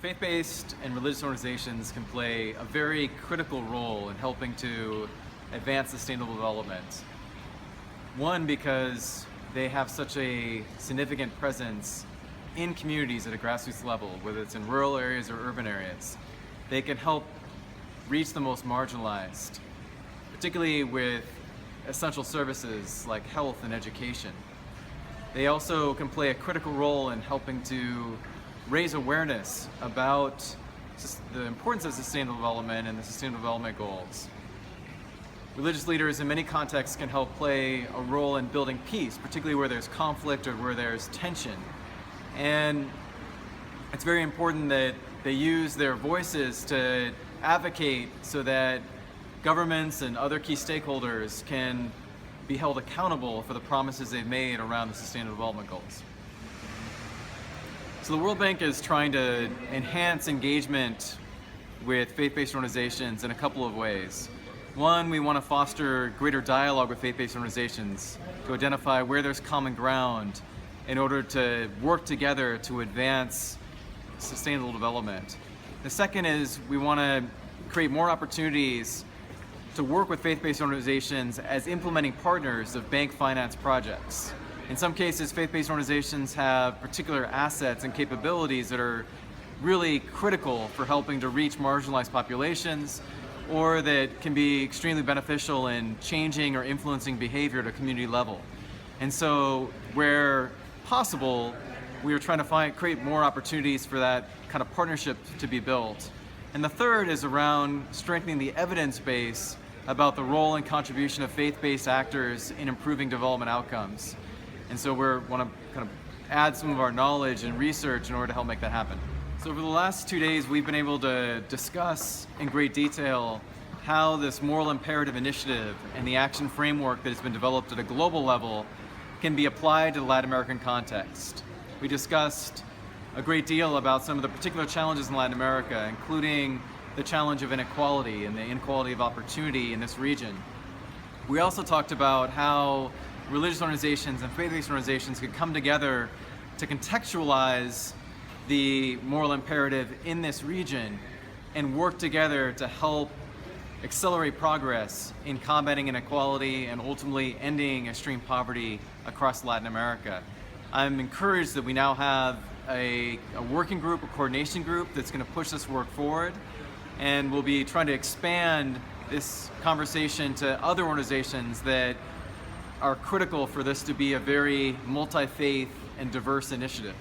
Faith-based and religious organizations can play a very critical role in helping to advance sustainable development. One, because they have such a significant presence in communities at a grassroots level, whether it's in rural areas or urban areas. They can help reach the most marginalized, particularly with essential services like health and education. They also can play a critical role in helping to raise awareness about the importance of sustainable development and the sustainable development goals. Religious leaders in many contexts can help play a role in building peace, particularly where there's conflict or where there's tension. And it's very important that they use their voices to advocate so that governments and other key stakeholders can be held accountable for the promises they've made around the Sustainable Development Goals. So the World Bank is trying to enhance engagement with faith-based organizations in a couple of ways. One, we want to foster greater dialogue with faith-based organizations to identify where there's common ground in order to work together to advance sustainable development. The second is we want to create more opportunities to work with faith-based organizations as implementing partners of bank finance projects. In some cases, faith-based organizations have particular assets and capabilities that are really critical for helping to reach marginalized populations, or that can be extremely beneficial in changing or influencing behavior at a community level. And so, where possible, we are trying to create more opportunities for that kind of partnership to be built. And the third is around strengthening the evidence base about the role and contribution of faith-based actors in improving development outcomes. And so we want to kind of add some of our knowledge and research in order to help make that happen. So over the last 2 days, we've been able to discuss in great detail how this moral imperative initiative and the action framework that has been developed at a global level can be applied to the Latin American context. We discussed a great deal about some of the particular challenges in Latin America, including the challenge of inequality and the inequality of opportunity in this region. We also talked about how religious organizations and faith-based organizations could come together to contextualize the moral imperative in this region and work together to help accelerate progress in combating inequality and ultimately ending extreme poverty across Latin America. I'm encouraged that we now have a working group, a coordination group that's going to push this work forward, and we'll be trying to expand this conversation to other organizations that are critical for this to be a very multi-faith and diverse initiative.